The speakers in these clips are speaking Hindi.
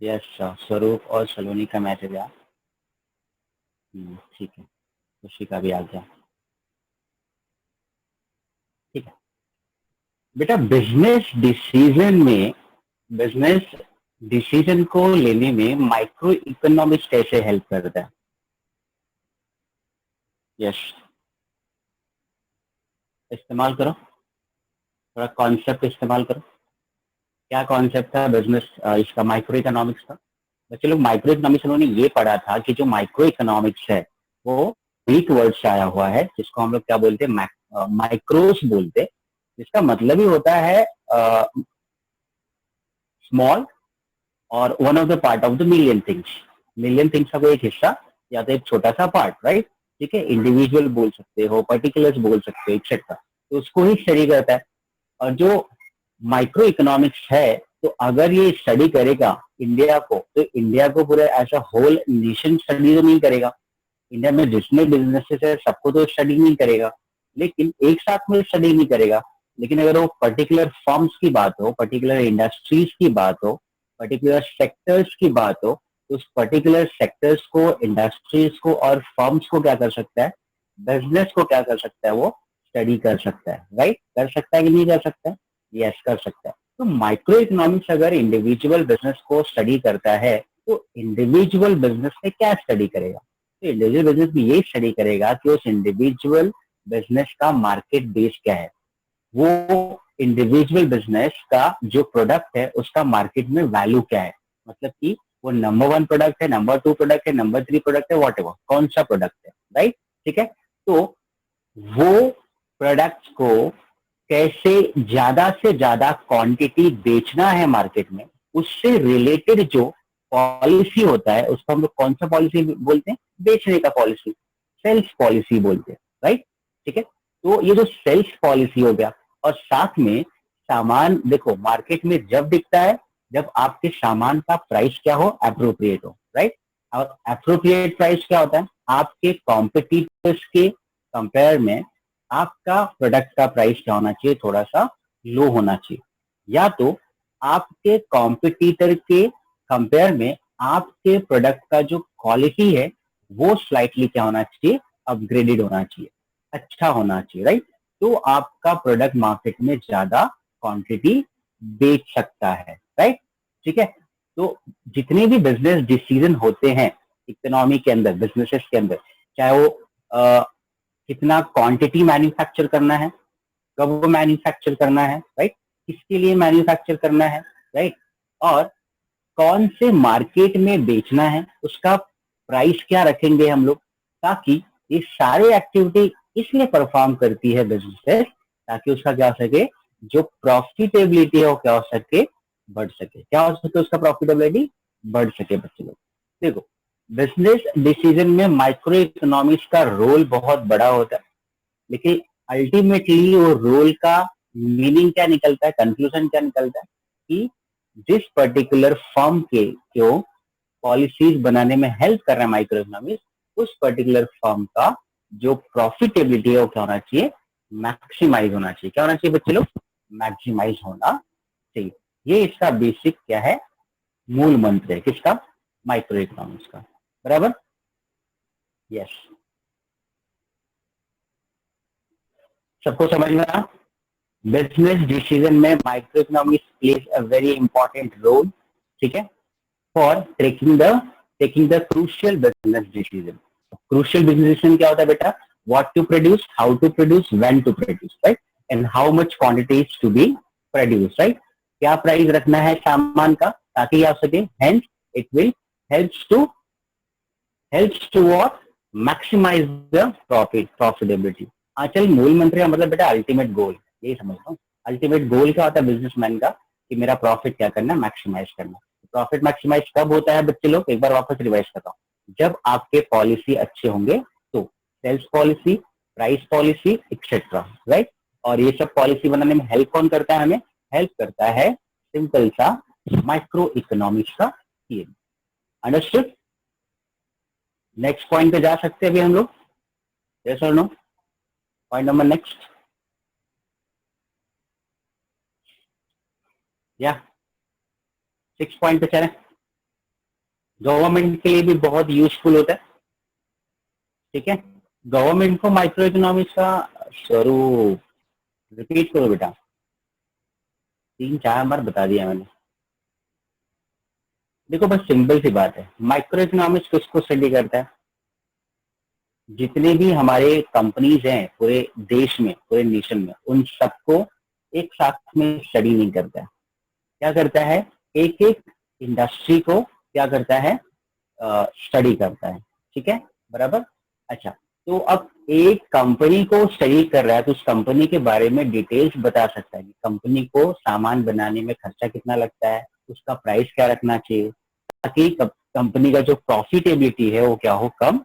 यस, स्वरूप और सलोनी का मैच है यार। ठीक है, खुशी का भी आ गया। ठीक है बेटा, बिजनेस डिसीजन को लेने में माइक्रो इकोनॉमिक्स कैसे हेल्प करता है? यस, इस्तेमाल करो, थोड़ा कॉन्सेप्ट इस्तेमाल करो। क्या कॉन्सेप्ट था बिजनेस इसका, माइक्रो इकोनॉमिक्स का? बच्चे लोग, माइक्रो इकोनॉमिक्स उन्होंने ये पढ़ा था कि जो माइक्रो इकोनॉमिक्स है वो ग्रीक वर्ड से आया हुआ है, जिसको हम लोग क्या बोलते हैं, माइक्रोस बोलते हैं, जिसका मतलब ही होता है स्मॉल और one of the part of the million things. Million things का कोई एक हिस्सा या तो एक छोटा सा पार्ट, राइट? ठीक है, इंडिविजुअल बोल सकते हो, पर्टिकुलर्स बोल सकते हो, एक्सेट्रा, तो उसको ही स्टडी करता है। और जो माइक्रो इकोनॉमिक्स है, तो अगर ये स्टडी करेगा इंडिया को, तो इंडिया को पूरा ऐसा होल नेशन स्टडी तो नहीं करेगा। इंडिया में जितने बिजनेसेस है सबको तो स्टडी नहीं करेगा, लेकिन एक साथ में स्टडी नहीं करेगा। लेकिन अगर वो पर्टिकुलर फर्म्स की बात हो, पर्टिकुलर इंडस्ट्रीज की बात हो, पर्टिकुलर सेक्टर्स की बात हो, तो उस पर्टिकुलर सेक्टर्स को, इंडस्ट्रीज को और फर्म्स को क्या कर सकता है, बिजनेस को क्या कर सकता है, वो स्टडी कर सकता है, राइट? कर सकता है कि नहीं कर सकता है? यस, कर सकता है। तो माइक्रो इकोनॉमिक्स अगर इंडिविजुअल बिजनेस को स्टडी करता है, तो इंडिविजुअल बिजनेस में क्या स्टडी करेगा? तो इंडिविजुअल बिजनेस भी ये स्टडी करेगा कि उस इंडिविजुअल बिजनेस का मार्केट बेस क्या है, वो इंडिविजुअल बिजनेस का जो प्रोडक्ट है उसका मार्केट में वैल्यू क्या है, मतलब कि वो नंबर 1 प्रोडक्ट है, नंबर 2 प्रोडक्ट है, नंबर 3 प्रोडक्ट है, वॉट एवर, कौन सा प्रोडक्ट है, राइट? ठीक है, तो वो प्रोडक्ट्स को कैसे ज्यादा से ज्यादा क्वांटिटी बेचना है मार्केट में, उससे रिलेटेड जो पॉलिसी होता है उसको हम लोग कौन सा पॉलिसी बोलते हैं? बेचने का पॉलिसी, सेल्स पॉलिसी बोलते हैं, राइट? ठीक है, तो ये जो सेल्स पॉलिसी हो गया, और साथ में सामान, देखो मार्केट में जब बिकता है जब आपके सामान का प्राइस क्या हो, अप्रोप्रिएट हो, राइट? और अप्रोप्रिएट प्राइस क्या होता है? आपके कॉम्पिटिटर्स के कंपेयर में आपका प्रोडक्ट का प्राइस क्या होना चाहिए, थोड़ा सा लो होना चाहिए, या तो आपके कॉम्पिटिटर के कंपेयर में आपके प्रोडक्ट का जो क्वालिटी है वो स्लाइटली क्या होना चाहिए, अपग्रेडेड होना चाहिए, अच्छा होना चाहिए, राइट? तो आपका प्रोडक्ट मार्केट में ज्यादा क्वांटिटी बेच सकता है, राइट? ठीक है, तो जितने भी बिजनेस डिसीजन होते हैं इकोनॉमी के अंदर, बिजनेसेस के अंदर, चाहे वो कितना क्वांटिटी मैन्युफैक्चर करना है, कब वो मैन्युफैक्चर करना है, राइट? किसके लिए मैन्युफैक्चर करना है, राइट? और कौन से मार्केट में बेचना है, उसका प्राइस क्या रखेंगे हम लोग, ताकि ये सारे एक्टिविटी इसलिए परफॉर्म करती है बिजनेस, ताकि उसका क्या हो सके, जो प्रॉफिटेबिलिटी है वो क्या हो सके, बढ़ सके। क्या हो सके उसका प्रॉफिटेबिलिटी बढ़ सके। बच्चे लोग देखो, बिजनेस डिसीजन में माइक्रो इकोनॉमिक्स का रोल बहुत बड़ा होता है, लेकिन अल्टीमेटली वो रोल का मीनिंग क्या निकलता है, कंक्लूजन क्या निकलता है, कि जिस पर्टिकुलर फर्म के जो पॉलिसीज बनाने में हेल्प कर रहा है माइक्रो इकोनॉमिक्स, उस पर्टिकुलर फर्म का जो प्रॉफिटेबिलिटी है वो क्या होना चाहिए, मैक्सिमाइज होना चाहिए। क्या होना चाहिए बच्चे लोग? मैक्सिमाइज होना चाहिए। ये इसका बेसिक क्या है, मूल मंत्र है, किसका? माइक्रो इकोनॉमिक्स का, बराबर? यस, सबको समझ में आया? बिजनेस डिसीजन में microeconomics plays a very important role, ठीक है, for taking the crucial business decision. Crucial business decision क्या होता है बेटा? What to produce, how to produce, when to produce, right? And how much quantity is to be produce, right? क्या प्राइस रखना है सामान का ताकि आ सके, hence it will helps to what, maximise the profitability. चल, मूल मंत्र का मतलब बेटा अल्टीमेट गोल, यही समझता हूँ। अल्टीमेट गोल क्या होता है बिजनेसमैन का, कि मेरा प्रॉफिट क्या करना है, मैक्सिमाइज करना। प्रॉफिट मैक्सिमाइज कब होता है बच्चे लोग? एक बार वापस रिवाइज करता हूँ। जब आपके पॉलिसी अच्छे होंगे, तो sales policy, price policy, etcetera, right? और ये सब पॉलिसी बनाने में हेल्प कौन करता है? हमें हेल्प करता है सिंपल सा माइक्रो इकोनॉमिक्स का थियरी। अंडरस्टूड? नेक्स्ट पॉइंट पे जा सकते हैं अभी हम लोग, यस और नो? पॉइंट नंबर नेक्स्ट, या 6 पॉइंट पे चलें। गवर्नमेंट के लिए भी बहुत यूजफुल होता है, ठीक है। गवर्नमेंट को माइक्रो इकोनॉमिक्स का स्वरूप रिपीट करो बेटा, 3-4 बार बता दिया मैंने। देखो बस सिंपल सी बात है, माइक्रो इकोनॉमिक्स किसको स्टडी करता है? जितने भी हमारे कंपनीज हैं पूरे देश में, पूरे नेशन में, उन सबको एक साथ में स्टडी नहीं करता है। क्या करता है, एक एक इंडस्ट्री को क्या करता है, स्टडी करता है, ठीक है, बराबर। अच्छा, तो अब एक कंपनी को स्टडी कर रहा है तो उस कंपनी के बारे में डिटेल्स बता सकता है कि कंपनी को सामान बनाने में खर्चा कितना लगता है, उसका प्राइस क्या रखना चाहिए, ताकि कंपनी का जो प्रॉफिटेबिलिटी है वो क्या हो, कम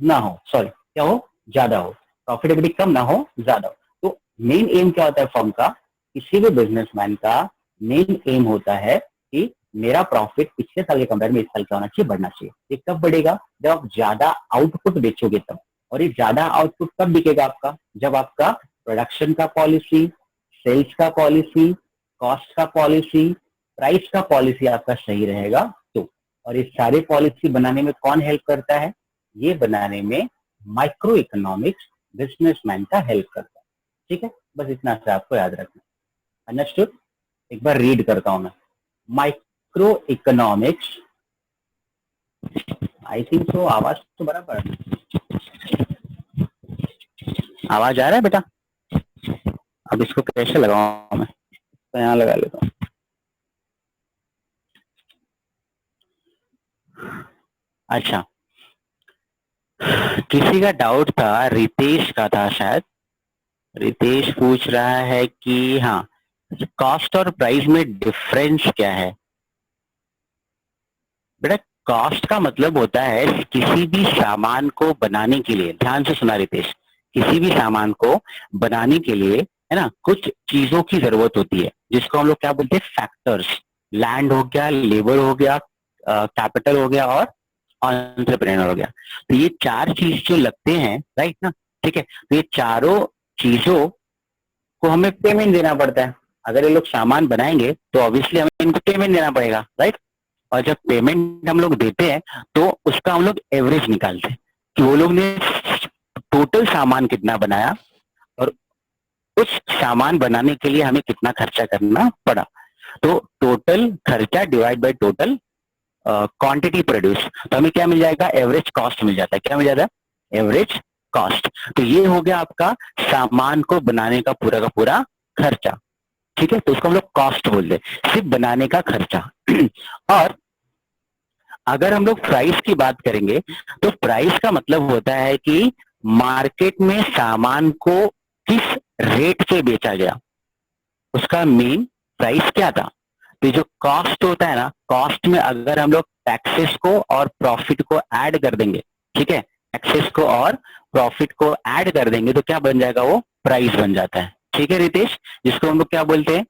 ना हो, सॉरी क्या हो, ज्यादा हो। प्रॉफिटेबिलिटी कम ना हो, ज्यादा हो। तो मेन एम क्या होता है फर्म का, किसी भी बिजनेसमैन का मेन एम होता है कि मेरा प्रॉफिट पिछले साल के कंपेयर में इस साल क्या होना चाहिए, बढ़ना चाहिए। ये कब बढ़ेगा, जब आप ज्यादा आउटपुट बेचोगे तब। और ये ज्यादा आउटपुट कब बिकेगा आपका, जब आपका प्रोडक्शन का पॉलिसी, सेल्स का पॉलिसी, कॉस्ट का पॉलिसी, प्राइस का पॉलिसी आपका सही रहेगा तो। और ये सारे पॉलिसी बनाने में कौन हेल्प करता है, ये बनाने में माइक्रो इकोनॉमिक्स बिजनेसमैन का हेल्प करता है, ठीक है। बस इतना सा आपको याद रखना, अंडरस्टूड? एक बार रीड करता हूं मैं, micro economics, I think so आवाज तो बराबर, आवाज आ रहा है बेटा? अब इसको कैसे लगाऊं मैं, तो यहाँ लगा लेता हूँ। अच्छा, किसी का डाउट था, रितेश का था शायद। रितेश पूछ रहा है कि हाँ, कॉस्ट और प्राइस में डिफरेंस क्या है? बेटा कॉस्ट का मतलब होता है किसी भी सामान को बनाने के लिए, ध्यान से सुना रितेश, किसी भी सामान को बनाने के लिए है ना, कुछ चीजों की जरूरत होती है जिसको हम लोग क्या बोलते हैं, फैक्टर्स। लैंड हो गया, लेबर हो गया, कैपिटल हो गया और एंटरप्रेन्योर हो गया। तो ये चार चीज जो लगते हैं, राइट ना, ठीक है। तो ये चारों चीजों को हमें पेमेंट देना पड़ता है। अगर ये लोग सामान बनाएंगे तो ऑब्वियसली हमें इनको पेमेंट देना पड़ेगा, राइट। और जब पेमेंट हम लोग देते हैं तो उसका हम लोग एवरेज निकालते हैं कि वो लोग ने टोटल सामान कितना बनाया और उस सामान बनाने के लिए हमें कितना खर्चा करना पड़ा। तो टोटल खर्चा divide by total quantity produce, तो हमें क्या मिल जाएगा, एवरेज कॉस्ट मिल जाता है। क्या मिल जाता है, एवरेज कॉस्ट। तो ये हो गया आपका सामान को बनाने का पूरा खर्चा, ठीक है। तो उसको हम लोग कॉस्ट बोलते हैं, सिर्फ बनाने का खर्चा। और अगर हम लोग प्राइस की बात करेंगे तो प्राइस का मतलब होता है कि मार्केट में सामान को किस रेट पे बेचा गया, उसका मेन प्राइस क्या था। तो जो कॉस्ट होता है ना, कॉस्ट में अगर हम लोग टैक्सेस को और प्रॉफिट को ऐड कर देंगे, ठीक है, टैक्सेस को और प्रॉफिट को ऐड कर देंगे तो क्या बन जाएगा, वो प्राइस बन जाता है, ठीक है रितेश। जिसको हम लोग क्या बोलते हैं,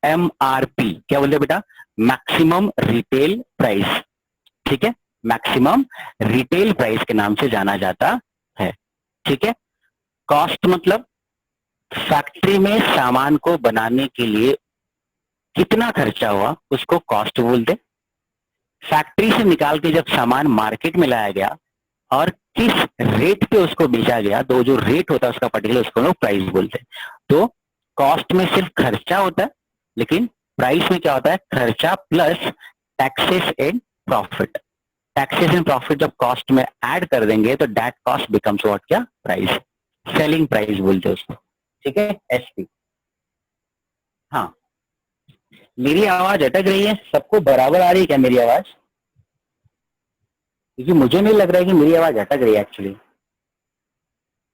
MRP। क्या बोलते हैं बेटा, मैक्सिमम रिटेल प्राइस, ठीक है, मैक्सिमम रिटेल प्राइस के नाम से जाना जाता है, ठीक है। कॉस्ट मतलब फैक्ट्री में सामान को बनाने के लिए कितना खर्चा हुआ उसको कॉस्ट बोलते। फैक्ट्री से निकाल के जब सामान मार्केट में लाया गया और किस रेट पे उसको बेचा गया, तो जो रेट होता है उसका पर्टिकुलर, उसको लोग प्राइस बोलते हैं। तो कॉस्ट में सिर्फ खर्चा होता है, लेकिन प्राइस में क्या होता है, खर्चा plus taxes and profit. Taxes and profit जब कॉस्ट में ऐड कर देंगे तो दैट कॉस्ट बिकम्स व्हाट, क्या, प्राइस, सेलिंग प्राइस बोलते हैं उसको, ठीक है, SP। हाँ, मेरी आवाज अटक रही है, सबको बराबर आ रही है क्या मेरी आवाज? क्योंकि मुझे नहीं लग रहा है कि मेरी आवाज अटक रही है, एक्चुअली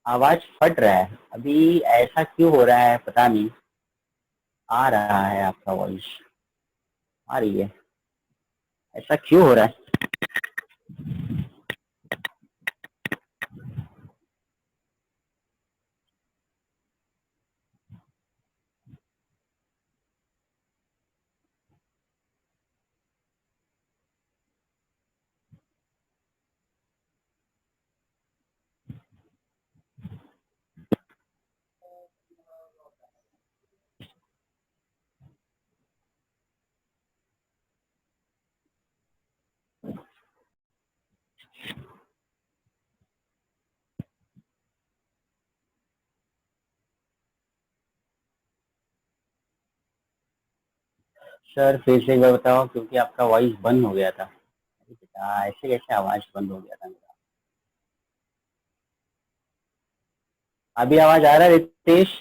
आवाज फट रहा है अभी, ऐसा क्यों हो रहा है पता नहीं। आ रहा है आपका वॉइस, आ रही है, ऐसा क्यों हो रहा है? सर फिर से एक बार बताओ, क्योंकि आपका वॉइस बंद हो गया था। अरे बेटा, ऐसे कैसे आवाज बंद हो गया था मेरा? अभी आवाज आ रहा है रितेश?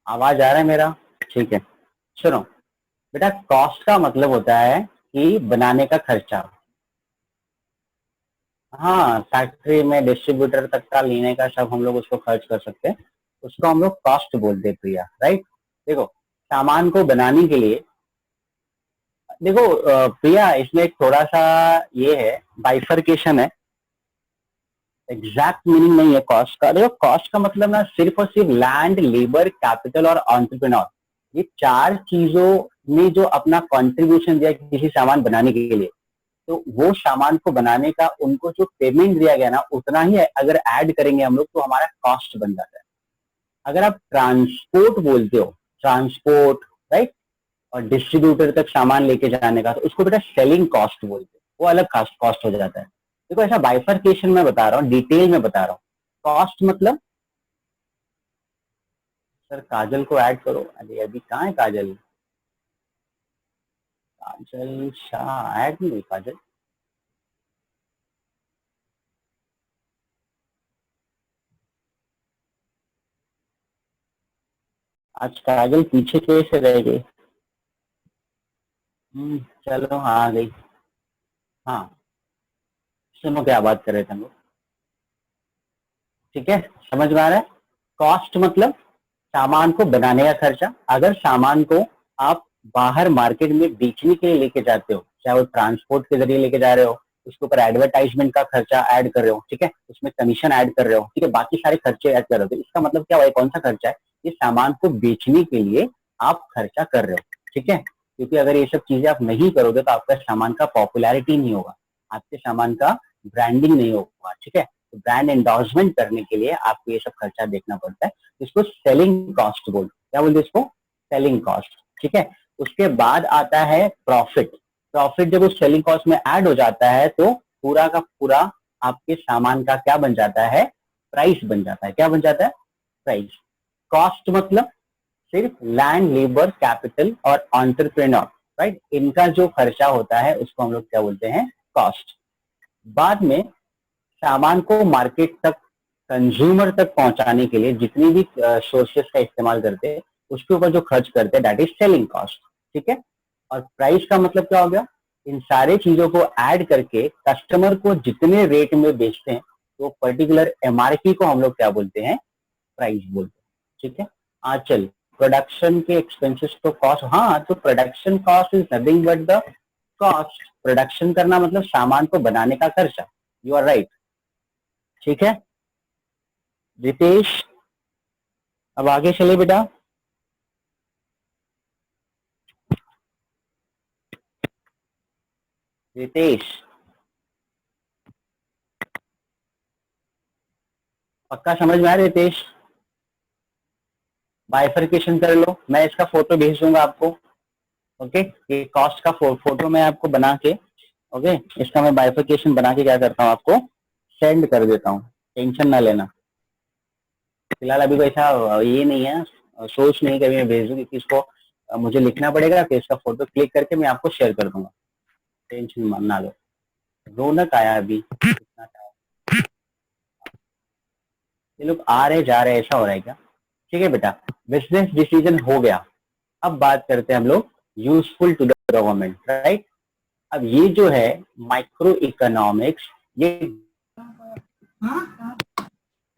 आवाज आ रहा है मेरा? ठीक है, सुनो बेटा, कॉस्ट का मतलब होता है कि बनाने का खर्चा। हाँ, फैक्ट्री में डिस्ट्रीब्यूटर तक का लेने का सब हम लोग उसको खर्च कर सकते हैं, उसको हम लोग कॉस्ट बोलते हैं प्रिया, राइट। देखो, सामान को बनाने के लिए, देखो प्रिया, इसमें एक थोड़ा सा ये है, बाइफर्केशन है। एग्जैक्ट मीनिंग नहीं है कॉस्ट का। देखो, कॉस्ट का मतलब ना सिर्फ और सिर्फ लैंड, लेबर, कैपिटल और एंटरप्रेन्योर, ये चार चीजों ने जो अपना कंट्रीब्यूशन दिया किसी सामान बनाने के लिए, तो वो सामान को बनाने का उनको जो पेमेंट दिया गया ना, उतना ही अगर ऐड करेंगे हम लोग तो हमारा कॉस्ट बन जाता है। अगर आप ट्रांसपोर्ट बोलते हो, ट्रांसपोर्ट, राइट, और डिस्ट्रीब्यूटर तक सामान लेके जाने का, तो उसको बेटा सेलिंग कॉस्ट बोलते हैं, वो अलग कॉस्ट कॉस्ट हो जाता है। देखो, ऐसा बाइफर्केशन में बता रहा हूँ, डिटेल में बता रहा हूँ। कॉस्ट मतलब, सर काजल को ऐड करो। अरे अभी कहाँ है काजल? काजल शाह ऐड नहीं हुई काजल। आज काजल पीछे कैसे रह गई? चलो हाँ, आ गई। हाँ, सुनो क्या बात कर रहे थे हम लोग। ठीक है, समझ में आ रहा है? कॉस्ट मतलब सामान को बनाने का खर्चा। अगर सामान को आप बाहर मार्केट में बेचने के लिए लेके जाते हो, चाहे वो ट्रांसपोर्ट के जरिए लेके जा रहे हो, उसके ऊपर एडवर्टाइजमेंट का खर्चा ऐड कर रहे हो, ठीक है, उसमें कमीशन ऐड कर रहे हो, ठीक है, बाकी सारे खर्चे ऐड कर रहे हो, तो इसका मतलब क्या हुआ? कौन सा खर्चा है? ये सामान को बेचने के लिए आप खर्चा कर रहे हो, ठीक है। क्योंकि अगर ये सब चीजें आप नहीं करोगे तो आपका सामान का पॉपुलैरिटी नहीं होगा, आपके सामान का ब्रांडिंग नहीं होगा, ठीक है। तो ब्रांड एंडोर्समेंट करने के लिए आपको ये सब खर्चा देखना पड़ता है। इसको सेलिंग कॉस्ट बोलते हैं। क्या बोलते हैं इसको? सेलिंग कॉस्ट, ठीक है। उसके बाद आता है प्रॉफिट। प्रॉफिट जब उस सेलिंग कॉस्ट में ऐड हो जाता है तो पूरा का पूरा आपके सामान का क्या बन जाता है? प्राइस बन जाता है। क्या बन जाता है? प्राइस। कॉस्ट मतलब सिर्फ लैंड, लेबर, कैपिटल और एंटरप्रेन्योर, राइट, इनका जो खर्चा होता है उसको हम लोग क्या बोलते हैं? कॉस्ट। बाद में सामान को मार्केट तक, कंज्यूमर तक पहुंचाने के लिए जितनी भी सोर्सेस का इस्तेमाल करते हैं, उसके ऊपर जो खर्च करते हैं, दैट इज सेलिंग कॉस्ट, ठीक है। और प्राइस का मतलब क्या हो गया? इन सारे चीजों को ऐड करके कस्टमर को जितने रेट में बेचते हैं, तो पर्टिकुलर एमआरपी को हम लोग क्या बोलते हैं? प्राइस बोलते हैं, ठीक है। चल, प्रोडक्शन के एक्सपेंसेस तो कॉस्ट, हाँ, तो production cost is nothing but the cost. Production करना मतलब सामान को बनाने का खर्चा। यू आर राइट, ठीक है। रितेश, अब आगे चले बेटा। रितेश, पक्का समझ में आ रहा है रितेश? बाइफर्केशन कर लो, मैं इसका फोटो भेज दूंगा आपको। ओके, ये कॉस्ट का फोटो मैं आपको बना के, ओके, इसका मैं बाइफर्केशन बना के क्या करता हूँ, आपको सेंड कर देता हूँ। टेंशन ना लेना। फिलहाल अभी कोई ऐसा ये नहीं है, सोच नहीं कभी मैं भेज दूँ, क्योंकि इसको मुझे लिखना पड़ेगा, फिर इसका फोटो क्लिक करके मैं आपको शेयर कर दूंगा। टेंशन ना लो। रौनक आया अभी, इतना time। ये लोग आ रहे जा रहे, ऐसा हो रहा है क्या? ठीक है बेटा, बिजनेस डिसीजन हो गया। अब बात करते हैं हम लोग useful to the government, right. अब ये जो है माइक्रो इकोनॉमिक्स, ये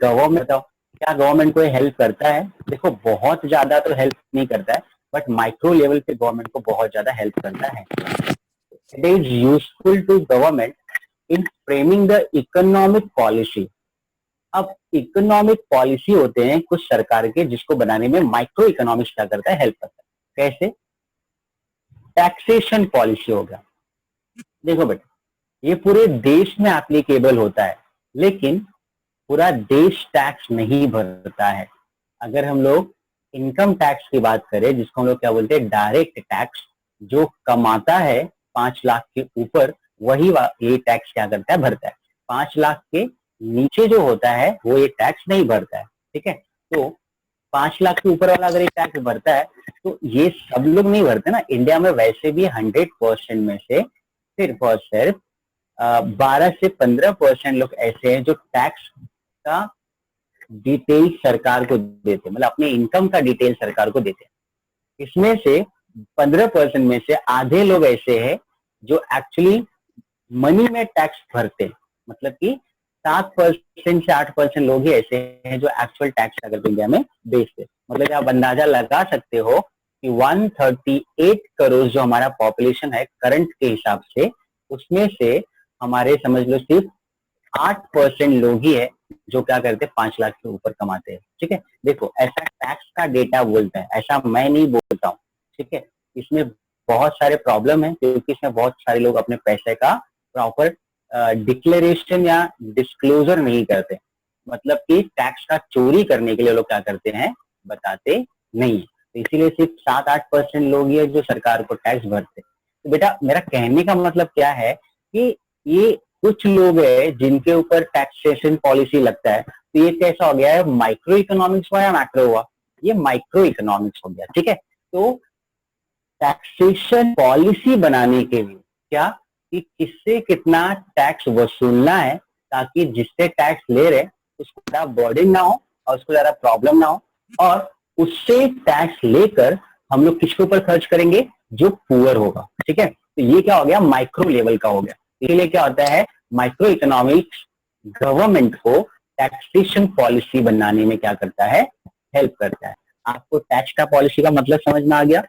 गवर्नमेंट, बताओ क्या गवर्नमेंट को हेल्प करता है? देखो, बहुत ज्यादा तो हेल्प नहीं करता है, बट माइक्रो लेवल पे गवर्नमेंट को बहुत ज्यादा हेल्प करता है। It is useful to government in framing the economic policy. अब इकोनॉमिक पॉलिसी होते हैं कुछ सरकार के, जिसको बनाने में माइक्रो इकोनॉमिक्स क्या करता है? हेल्प करता है। कैसे? टैक्सेशन पॉलिसी हो गया। देखो बेटा, ये पूरे देश में एप्लीकेबल होता है, लेकिन पूरा देश टैक्स नहीं भरता है। अगर हम लोग इनकम टैक्स की बात करें, जिसको हम लोग क्या बोलते हैं? डायरेक्ट टैक्स, जो कमाता है 5 लाख के ऊपर, वही ये टैक्स क्या करता है? भरता है। 5 लाख के नीचे जो होता है वो ये टैक्स नहीं भरता है, ठीक है। तो 5 लाख के ऊपर वाला अगर एक टैक्स भरता है तो ये सब लोग नहीं भरते ना। इंडिया में वैसे भी 100% में से सिर्फ और सिर्फ 12 से 15% लोग ऐसे हैं जो टैक्स का डिटेल सरकार को देते, मतलब अपने इनकम का डिटेल सरकार को देते हैं। इसमें से 15% में से आधे लोग ऐसे हैं जो एक्चुअली मनी में टैक्स भरते हैं, मतलब कि 7% से 8% लोग ही ऐसे हैं जो एक्चुअल टैक्स अगर इंडिया में बेचते हैं। मतलब आप अंदाजा लगा सकते हो कि 138 करोड़ जो हमारा पॉपुलेशन है करंट के हिसाब से, उसमें से हमारे समझ लो सिर्फ 8% लोग ही है जो क्या करते हैं 5 लाख के ऊपर कमाते हैं। ठीक है, देखो ऐसा टैक्स का डेटा बोलता है, ऐसा मैं नहीं बोलता हूँ। ठीक है, इसमें बहुत सारे प्रॉब्लम है क्योंकि इसमें बहुत सारे लोग अपने पैसे का प्रॉपर डिक्लेरेशन या डिस्क्लोजर नहीं करते, मतलब कि टैक्स का चोरी करने के लिए लोग क्या करते हैं, बताते नहीं। तो इसीलिए सिर्फ 7-8% लोग ही है जो सरकार को टैक्स भरते। तो बेटा मेरा कहने का मतलब क्या है कि ये कुछ लोग है जिनके ऊपर टैक्सेशन पॉलिसी लगता है। तो ये कैसा हो गया है, माइक्रो इकोनॉमिक्स हुआ या मैक्रो हुआ, ये माइक्रो इकोनॉमिक्स हो गया। ठीक है, तो टैक्सेशन पॉलिसी बनाने के लिए क्या कि किससे कितना टैक्स वसूलना है ताकि जिससे टैक्स ले रहे उसको ज्यादा बर्डन ना हो और उसको ज्यादा प्रॉब्लम ना हो, और उससे टैक्स लेकर हम लोग किसके ऊपर खर्च करेंगे, जो पुअर होगा। ठीक है, तो ये क्या हो गया, माइक्रो लेवल का हो गया। इसलिए क्या होता है, माइक्रो इकोनॉमिक्स गवर्नमेंट को टैक्सेशन पॉलिसी बनाने में क्या करता है, हेल्प करता है। आपको टैक्स का पॉलिसी का मतलब समझ में आ गया,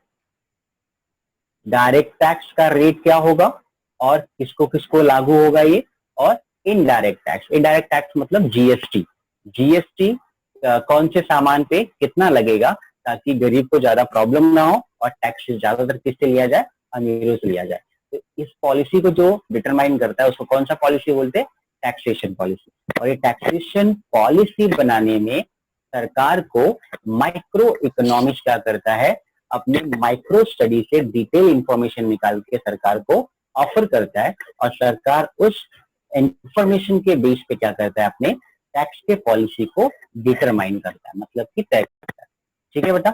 डायरेक्ट टैक्स का रेट क्या होगा और किसको किसको लागू होगा ये, और इनडायरेक्ट टैक्स। इनडायरेक्ट टैक्स मतलब जीएसटी। जीएसटी कौन से सामान पे कितना लगेगा ताकि गरीब को ज्यादा प्रॉब्लम ना हो, और टैक्स ज्यादातर किससे लिया जाए, अमीरों से लिया जाए। तो इस पॉलिसी को जो डिटरमाइन करता है उसको कौन सा पॉलिसी बोलते हैं, टैक्सेशन पॉलिसी। और ये टैक्सेशन पॉलिसी बनाने में सरकार को माइक्रो इकोनॉमिक्स क्या करता है, अपने माइक्रो स्टडी से डिटेल इंफॉर्मेशन निकाल के सरकार को ऑफर करता है, और सरकार उस इंफॉर्मेशन के बेस पे क्या करता है, अपने टैक्स के पॉलिसी को डिटरमाइन करता है, मतलब कि तय करता है। ठीक है बेटा,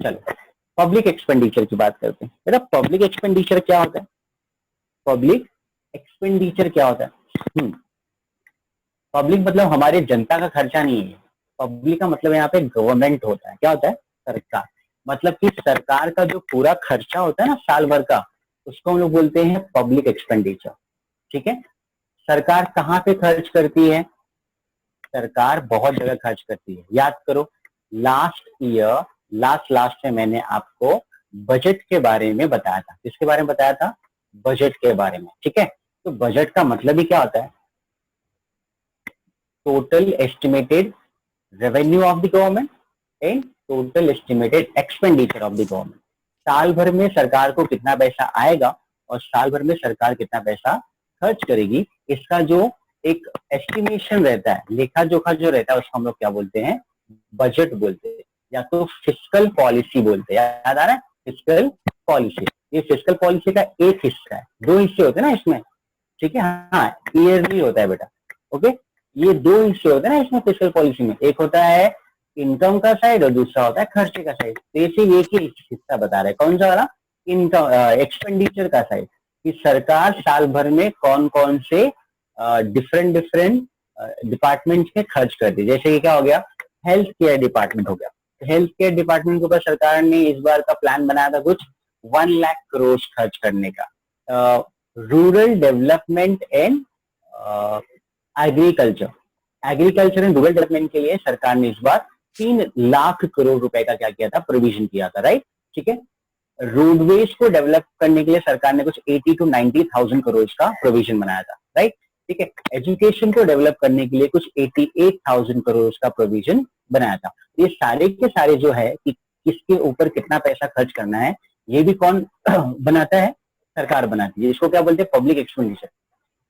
चलो पब्लिक एक्सपेंडिचर की बात करते हैं। बेटा पब्लिक एक्सपेंडिचर क्या होता है, पब्लिक एक्सपेंडिचर क्या होता है, पब्लिक मतलब हमारे जनता का खर्चा नहीं है। पब्लिक का मतलब यहाँ पे गवर्नमेंट होता है, क्या होता है, सरकार। मतलब कि सरकार का जो पूरा खर्चा होता है ना साल भर का, उसको हम लोग बोलते हैं पब्लिक एक्सपेंडिचर। ठीक है, सरकार कहाँ पे खर्च करती है, सरकार बहुत जगह खर्च करती है। याद करो लास्ट ईयर लास्ट में मैंने आपको बजट के बारे में बताया था। किसके बारे में बताया था, बजट के बारे में। ठीक है, तो बजट का मतलब ही क्या होता है, total estimated revenue of the government and total estimated expenditure of the government. साल भर में सरकार को कितना पैसा आएगा और साल भर में सरकार कितना पैसा खर्च करेगी, इसका जो एक एस्टिमेशन रहता है, लेखा जोखा जो रहता है, उसको हम लोग क्या बोलते हैं, बजट बोलते हैं, या तो फिस्कल पॉलिसी बोलते हैं। याद आ रहा है, फिस्कल पॉलिसी। ये फिस्कल पॉलिसी का एक हिस्सा है, दो हिस्से होते हैं ना इसमें। ठीक है, हाँ ईयरली होता है बेटा। ओके, ये दो हिस्से होते हैं ना इसमें फिस्कल पॉलिसी में, एक होता है इनकम का साइड और दूसरा होता है खर्चे का साइड। तो इसे एक ही हिस्सा बता रहा है, कौन सा वाला, इनकम एक्सपेंडिचर का साइड, कि सरकार साल भर में कौन कौन से डिफरेंट डिपार्टमेंट में खर्च करती है। जैसे कि क्या हो गया, हेल्थ केयर डिपार्टमेंट हो गया। हेल्थ केयर डिपार्टमेंट के ऊपर सरकार ने इस बार का प्लान बनाया था कुछ 1 लाख करोड़ खर्च करने का। Rural development and agriculture and rural development के लिए सरकार ने इस बार 3 लाख करोड़ रुपए का क्या किया था, प्रोविजन किया था। राइट, ठीक है। रोडवेज को डेवलप करने के लिए सरकार ने कुछ 80 to 90,000 करोड़ का प्रोविजन बनाया था। राइट, ठीक है। एजुकेशन को डेवलप करने के लिए कुछ 88,000 करोड़ का प्रोविजन बनाया था। ये सारे के सारे जो है कि किसके ऊपर कितना पैसा खर्च करना है, ये भी कौन बनाता है, सरकार बनाती है। इसको क्या बोलते हैं, पब्लिक एक्सपेंडिचर।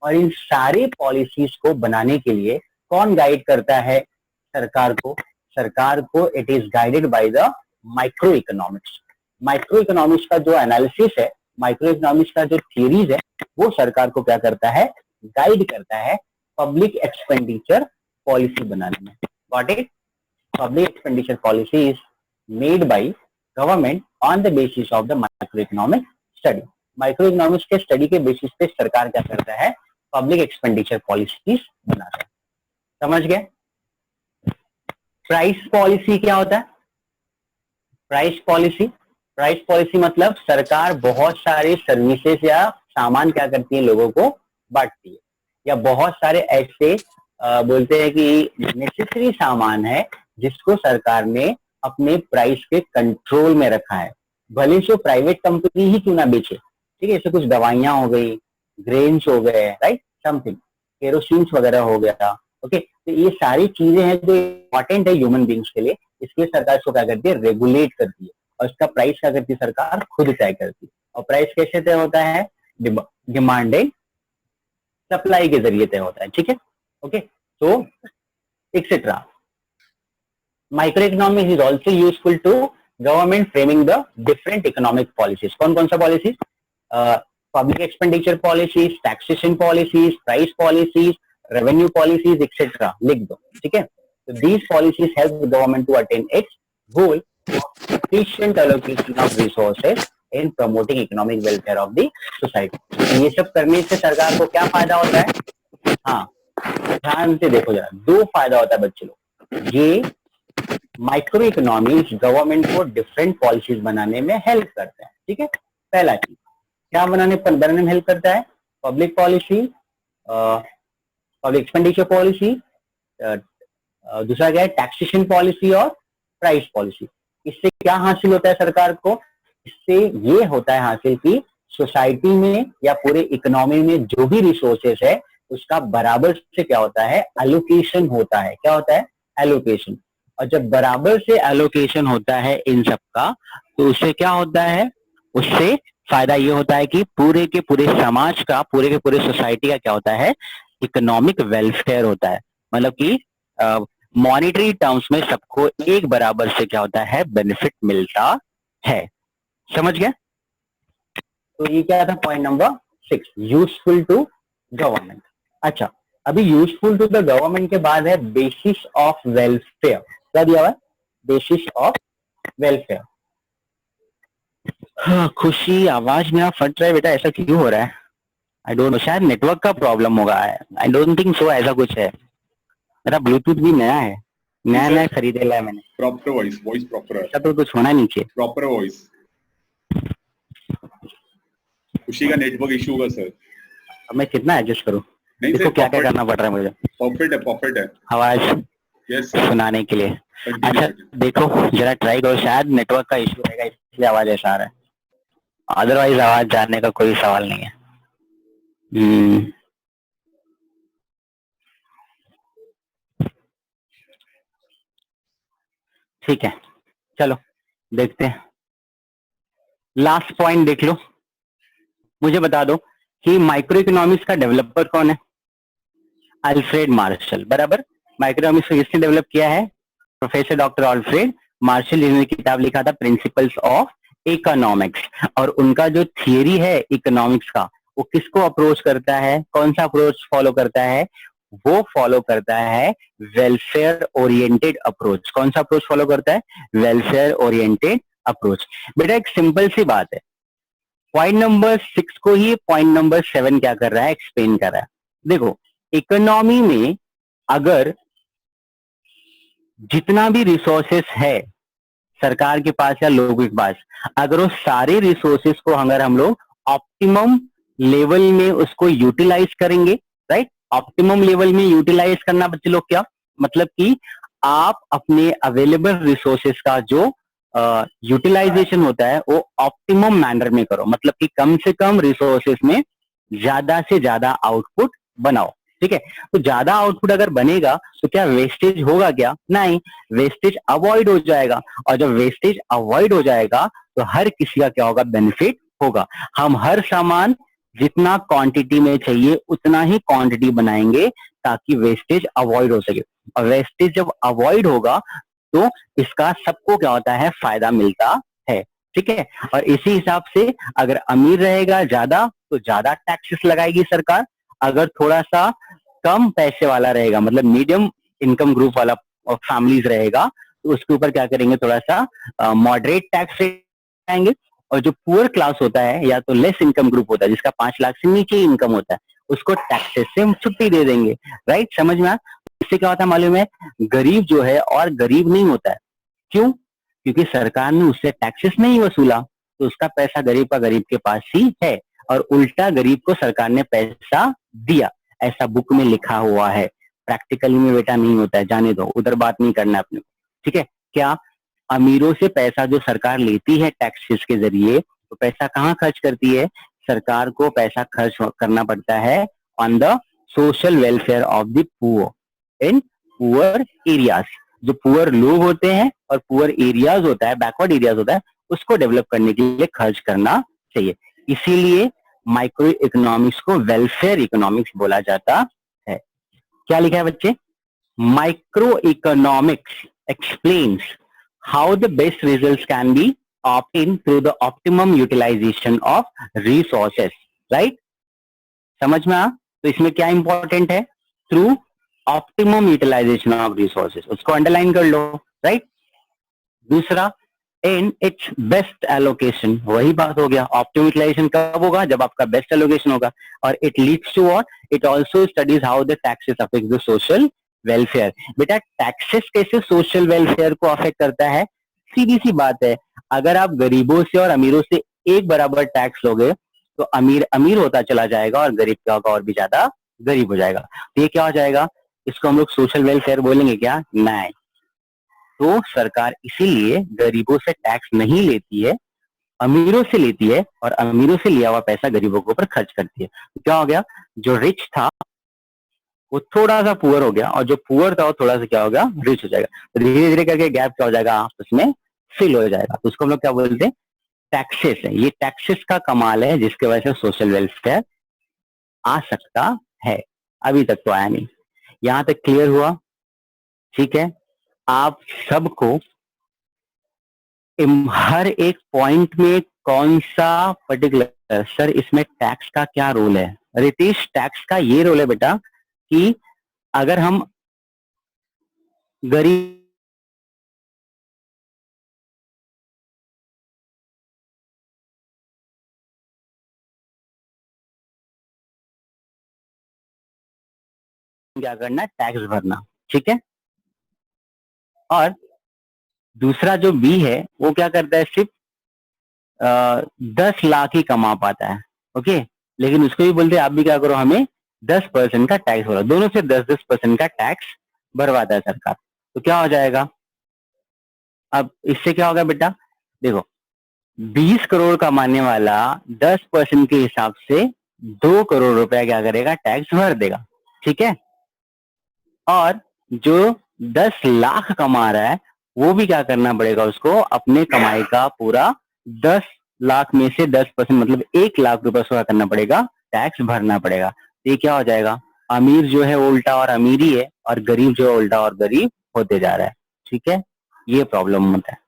और इन सारी पॉलिसीज को बनाने के लिए कौन गाइड करता है सरकार को, सरकार को it is guided by the micro economics. Micro economics का जो एनालिसिस है, माइक्रो इकोनॉमिक्स का जो थियरीज है, वो सरकार को क्या करता है, गाइड करता है पब्लिक एक्सपेंडिचर पॉलिसी बनाने में। Got it. Public expenditure policy is made by government on the basis of the microeconomic study. Microeconomics के स्टडी के बेसिस पे सरकार क्या करता है, पब्लिक एक्सपेंडिचर पॉलिसीज बनाता है. समझ गए? प्राइस पॉलिसी क्या होता है? प्राइस पॉलिसी मतलब सरकार बहुत सारे सर्विसेज या सामान क्या करती है, लोगों को बांटती है, या बहुत सारे ऐसे बोलते हैं कि नेसेसरी सामान है जिसको सरकार ने अपने प्राइस के कंट्रोल में रखा है, भले से प्राइवेट कंपनी ही क्यों ना बेचे. ठीक है, जैसे कुछ दवाइयां हो गई, ग्रेन्स हो गए, राइट, समथिंग केरोसिन वगैरह हो गया. ओके, तो ये सारी चीजें हैं जो इम्पोर्टेंट है ह्यूमन बींग्स के लिए. इसलिए सरकार इसको क्या करती है, रेगुलेट करती है, और इसका प्राइस क्या करती है, सरकार खुद तय करती है. और प्राइस कैसे तय होता है? डिमांड एंड सप्लाई के जरिए तय होता है. ठीक है, ओके, तो etcetera. Micro economics is also useful to government framing the different economic policies. कौन कौन सा policies? Public expenditure policies, taxation policies, price policies, revenue policies etcetera लिख दो. ठीक है, तो these policies help the government to attain its goal of efficient allocation of resources in promoting economic welfare of the society. ये सब करने से सरकार को क्या फायदा होता है? हाँ, ध्यान से देखो जरा, दो फायदा होता है बच्चे लोग. ये माइक्रो इकोनॉमिक्स गवर्नमेंट को डिफरेंट पॉलिसीज बनाने में हेल्प करता है. ठीक है, पहला चीज क्या बनाने में हेल्प करता है? Public policy, public expenditure policy. दूसरा क्या है? टैक्सेशन पॉलिसी और प्राइस पॉलिसी. इससे क्या हासिल होता है सरकार को? इससे ये होता है हासिल कि सोसाइटी में या पूरे इकोनॉमी में जो भी रिसोर्सेस है उसका बराबर से क्या होता है, एलोकेशन होता है. क्या होता है? एलोकेशन. और जब बराबर से एलोकेशन होता है इन सब का, तो उससे क्या होता है? उससे फायदा ये होता है कि पूरे के पूरे समाज का, पूरे के पूरे सोसाइटी का क्या होता है, इकोनॉमिक वेलफेयर होता है. मतलब कि मॉनिटरी टर्म्स में सबको एक बराबर से क्या होता है, बेनिफिट मिलता है. समझ गए? तो ये क्या था point number 6, useful to government. अच्छा, अभी यूजफुल टू द गवर्नमेंट के बाद है बेसिस ऑफ वेलफेयर. क्या दिया हुआ है? Basis of welfare. हाँ, खुशी आवाज मेरा फट रहा है बेटा, ऐसा क्यों हो रहा है? आई डोंट नो, शायद नेटवर्क का प्रॉब्लम होगा. आई डोंट थिंक सो, ऐसा कुछ है. मेरा ब्लूटूथ भी नया है, नया खरीदेला है मैंने. प्रॉपर वॉइस प्रॉपर है. ऐसा तो कुछ होना नहीं चाहिए. Proper voice. खुशी का नेटवर्क इशू होगा सर. अब मैं कितना एडजस्ट करूं? नहीं इसको क्या क्या करना पड़ रहा है मुझे? परफेक्ट है आवाज यस सुनाने के लिए. अच्छा देखो जरा ट्राई करो, शायद नेटवर्क का इशू रहेगा इसलिए आवाज ऐसा आ रहा है. अदरवाइज आवाज जानने का कोई सवाल नहीं है. ठीक है, चलो देखते हैं. लास्ट पॉइंट देख लो. मुझे बता दो कि माइक्रो इकोनॉमिक्स का डेवलपर कौन है? Alfred Marshall. बराबर. माइक्रो इकोनॉमिक्स को किसने डेवलप किया है? प्रोफेसर डॉक्टर अल्फ्रेड मार्शल, जिन्होंने किताब लिखा था प्रिंसिपल्स ऑफ इकोनॉमिक्स. और उनका जो थियरी है इकोनॉमिक्स का, वो किसको अप्रोच करता है? कौन सा अप्रोच फॉलो करता है? वो फॉलो करता है वेलफेयर ओरिएंटेड अप्रोच. कौन सा अप्रोच फॉलो करता है? Welfare oriented approach. बेटा एक सिंपल सी बात है, पॉइंट नंबर 6 को ही पॉइंट नंबर 7 क्या कर रहा है? एक्सप्लेन कर रहा है. देखो, इकोनॉमी में अगर जितना भी रिसोर्सेस है सरकार के पास या लोगों के पास, अगर वो सारे रिसोर्सेस को अगर हम लोग ऑप्टिमम लेवल में उसको यूटिलाइज करेंगे, राइट, ऑप्टिमम लेवल में यूटिलाइज करना बच्चे लोग क्या मतलब कि आप अपने अवेलेबल रिसोर्सेस का जो यूटिलाइजेशन होता है वो ऑप्टिमम मैनर में करो. मतलब कि कम से कम रिसोर्सेस में ज्यादा से ज्यादा आउटपुट बनाओ. ठीक है, तो ज्यादा आउटपुट अगर बनेगा तो क्या वेस्टेज होगा? क्या नहीं, वेस्टेज अवॉइड हो जाएगा. और जब वेस्टेज अवॉइड हो जाएगा तो हर किसी का क्या होगा? बेनिफिट होगा. हम हर सामान जितना क्वांटिटी में चाहिए उतना ही क्वांटिटी बनाएंगे ताकि वेस्टेज अवॉइड हो सके. और वेस्टेज जब अवॉइड होगा तो इसका सबको क्या होता है? फायदा मिलता है. ठीक है, और इसी हिसाब से अगर अमीर रहेगा ज्यादा तो ज्यादा टैक्सेस लगाएगी सरकार. अगर थोड़ा सा कम पैसे वाला रहेगा, मतलब मीडियम इनकम ग्रुप वाला ऑफ फैमिलीज रहेगा तो उसके ऊपर क्या करेंगे, थोड़ा सा मॉडरेट टैक्स रेट आएंगे। और जो पुअर क्लास होता है या तो लेस इनकम ग्रुप होता है जिसका 5 लाख से नीचे इनकम होता है उसको टैक्सेस से छुट्टी दे देंगे। राइट, समझ में आ? इससे क्या होता है मालूम है, गरीब जो है और गरीब नहीं होता है। क्यों? क्योंकि सरकार ने उससे टैक्सेस नहीं वसूला तो उसका पैसा गरीब का गरीब के पास ही है, और उल्टा गरीब को सरकार ने पैसा दिया, ऐसा बुक में लिखा हुआ है। प्रैक्टिकली में बेटा नहीं होता है, जाने दो, उधर बात नहीं करना अपने को, ठीक है। क्या अमीरों से पैसा जो सरकार लेती है टैक्सेस के जरिए, तो पैसा कहाँ खर्च करती है? सरकार को पैसा खर्च करना पड़ता है on the social welfare of the poor in poor areas. जो पुअर लोग होते हैं और पुअर एरियाज होता है, बैकवर्ड एरियाज होता है, उसको डेवलप करने के लिए खर्च करना चाहिए। इसीलिए माइक्रो इकोनॉमिक्स को वेलफेयर इकोनॉमिक्स बोला जाता है। क्या लिखा है बच्चे? Micro economics explains how the best results can be obtained through the optimum utilization of resources, right? समझ में आ? तो इसमें क्या इंपॉर्टेंट है? Through optimum utilisation of resources, उसको अंडरलाइन कर लो, राइट? दूसरा, इन इट्स बेस्ट एलोकेशन, वही बात हो गया। ऑप्टिमम यूटिलाइजेशन कब होगा? जब आपका बेस्ट एलोकेशन होगा। और it leads to what? It also studies how the taxes affect the social welfare. बेटा टैक्सेस कैसे सोशल वेलफेयर को अफेक्ट करता है? सीधी सी बात है, अगर आप गरीबों से और अमीरों से एक बराबर टैक्स लोगे तो अमीर अमीर होता चला जाएगा और गरीब क्या होगा? और भी ज्यादा गरीब हो जाएगा। तो ये क्या हो जाएगा? इसको हम लोग सोशल वेलफेयर बोलेंगे क्या? नहीं। तो सरकार इसीलिए गरीबों से टैक्स नहीं लेती है, अमीरों से लेती है, और अमीरों से लिया हुआ पैसा गरीबों के ऊपर खर्च करती है। तो क्या हो गया? जो रिच था वो थोड़ा सा पुअर हो गया, और जो पुअर था वो थोड़ा सा क्या हो गया? रिच हो जाएगा। तो धीरे धीरे करके गैप क्या हो जाएगा? आपस में फिल हो जाएगा। तो उसको हम लोग क्या बोलते हैं? टैक्सेस है। ये टैक्सेस का कमाल है जिसके वजह से सोशल वेलफेयर आ सकता है। अभी तक तो आया नहीं। यहां तक क्लियर हुआ? ठीक है। आप सबको हर एक पॉइंट में कौन सा पर्टिकुलर, सर इसमें टैक्स का क्या रोल है? रितेश, टैक्स का ये रोल है बेटा कि अगर हम गरीब क्या करना? टैक्स भरना, ठीक है। और दूसरा जो बी है वो क्या करता है? सिर्फ 10 लाख ही कमा पाता है, ओके। लेकिन उसको भी बोलते हैं आप भी क्या करो, हमें 10% का टैक्स भरो। दोनों से 10% का टैक्स भरवाता है सरकार। तो क्या हो जाएगा? अब इससे क्या होगा बेटा? देखो, 20 करोड़ कमाने वाला 10% के हिसाब से 2 करोड़ रुपया क्या करेगा? टैक्स भर देगा, ठीक है। और जो 10 लाख कमा रहा है वो भी क्या करना पड़ेगा? उसको अपने कमाई का पूरा 10 लाख में से 10% मतलब 1 लाख रुपए उसको क्या करना पड़ेगा? टैक्स भरना पड़ेगा। तो ये क्या हो जाएगा? अमीर जो है वो उल्टा और अमीर ही है, और गरीब जो है उल्टा और गरीब होते जा रहा है, ठीक है। ये प्रॉब्लम होता है।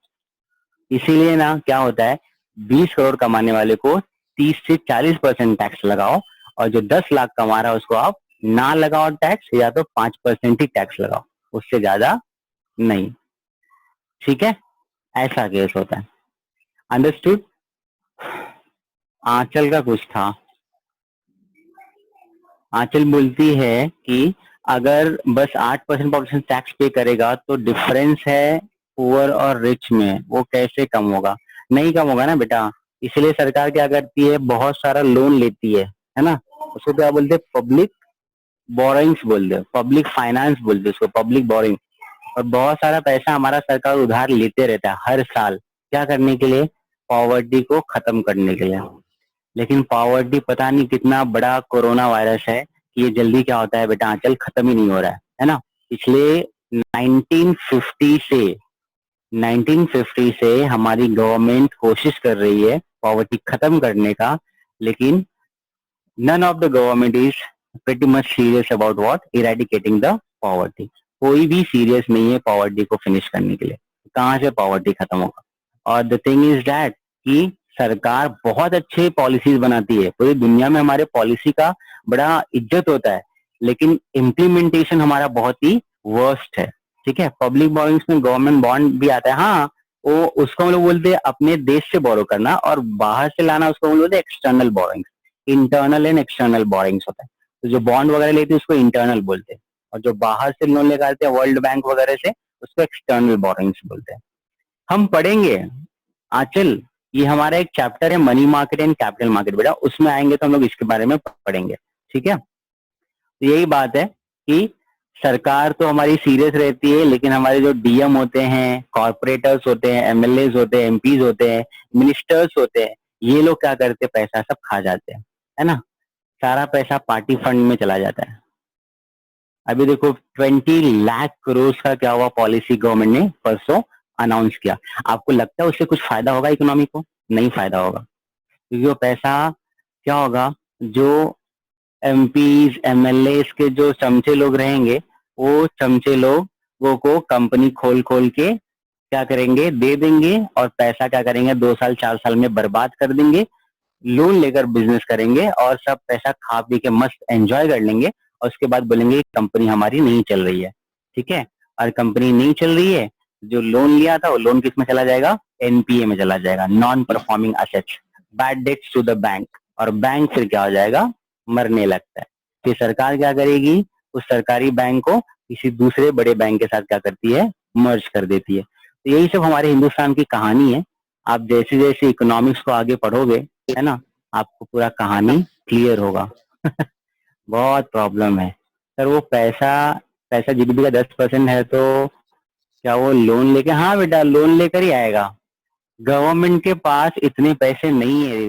इसीलिए ना क्या होता है, 20 करोड़ कमाने वाले को 30 से 40% टैक्स लगाओ, और जो 10 लाख कमा रहा है उसको आप ना लगाओ टैक्स, या तो 5% ही टैक्स लगाओ, उससे ज्यादा नहीं, ठीक है। ऐसा केस होता है। अंडरस्टूड? आंचल का कुछ था। आंचल बोलती है कि अगर बस 8% पॉपुलेशन टैक्स पे करेगा तो डिफरेंस है पुअर और रिच में, वो कैसे कम होगा? नहीं कम होगा ना बेटा। इसलिए सरकार क्या करती है? बहुत सारा लोन लेती है ना। उसको क्या बोलते हैं? पब्लिक बोरिंग्स बोलते हैं, पब्लिक फाइनेंस बोलते हैं उसको, पब्लिक बोरिंग। और बहुत सारा पैसा हमारा सरकार उधार लेते रहता है हर साल। क्या करने के लिए? पॉवर्टी को खत्म करने के लिए। लेकिन पॉवर्टी पता नहीं कितना बड़ा कोरोना वायरस है कि ये जल्दी क्या होता है बेटा? आंचल खत्म ही नहीं हो रहा है ना। पिछले 1950 से हमारी गवर्नमेंट कोशिश कर रही है पॉवर्टी खत्म करने का, लेकिन none of the government is pretty much serious about what? Eradicating the poverty. कोई भी सीरियस नहीं है पॉवर्टी को फिनिश करने के लिए। कहाँ से पॉवर्टी खत्म होगा? और द थिंग इज दैट कि सरकार बहुत अच्छे पॉलिसीज बनाती है, पूरी दुनिया में हमारे पॉलिसी का बड़ा इज्जत होता है, लेकिन इम्प्लीमेंटेशन हमारा बहुत ही वर्स्ट है। ठीक है। पब्लिक बोरोइंग्स में गवर्नमेंट बॉन्ड भी आता है, हाँ, वो उसको हम लोग बोलते हैं अपने देश से बोरो करना, और बाहर से लाना उसको हम लोग बोलते हैं external borrowings. Internal and external borrowings होता है। तो जो बॉन्ड वगैरह लेते हैं उसको इंटरनल बोलते हैं, और जो बाहर से लोन लेकर आते हैं वर्ल्ड बैंक वगैरह से उसको एक्सटर्नल बोरोइंग्स बोलते हैं। हम पढ़ेंगे आंचल, ये हमारा एक चैप्टर है money market and capital market बेटा, उसमें आएंगे तो हम लोग इसके बारे में पढ़ेंगे, ठीक है। तो यही बात है कि सरकार तो हमारी सीरियस रहती है, लेकिन हमारे जो डीएम होते हैं, कॉर्पोरेटर्स होते हैं, एमएलए होते हैं, एमपीज होते हैं, मिनिस्टर्स होते हैं, ये लोग क्या करते हैं, पैसा सब खा जाते हैं, है ना। सारा पैसा पार्टी फंड में चला जाता है। अभी देखो 20 लाख करोड़ का क्या हुआ, पॉलिसी गवर्नमेंट ने परसों अनाउंस किया। आपको लगता है उससे कुछ फायदा होगा इकोनॉमी को? नहीं फायदा होगा, क्योंकि वो पैसा क्या होगा, जो एमपीज एमएलए के जो चमचे लोग रहेंगे, वो चमचे लोगों को कंपनी खोल खोल के क्या करेंगे, दे देंगे, और पैसा क्या करेंगे 2 साल 4 साल में बर्बाद कर देंगे, लोन लेकर बिजनेस करेंगे, और सब पैसा खा पी के मस्त एंजॉय कर लेंगे, और उसके बाद बोलेंगे कंपनी हमारी नहीं चल रही है, ठीक है। और कंपनी नहीं चल रही है, जो लोन लिया था वो लोन किस में चला जाएगा, एनपीए में चला जाएगा, non performing assets, bad debts to the bank, और बैंक फिर क्या हो जाएगा, मरने लगता है। फिर सरकार क्या करेगी, उस सरकारी बैंक को किसी दूसरे बड़े बैंक के साथ क्या करती है, मर्ज कर देती है। तो यही सब हमारे हिंदुस्तान की कहानी है। आप जैसे जैसे इकोनॉमिक्स को आगे पढ़ोगे, है ना, आपको पूरा कहानी क्लियर होगा। बहुत प्रॉब्लम है सर, वो पैसा पैसा जीडीपी का 10% है, तो क्या वो लोन लेके, हाँ बेटा लोन लेकर ही आएगा। गवर्नमेंट के पास इतने पैसे नहीं है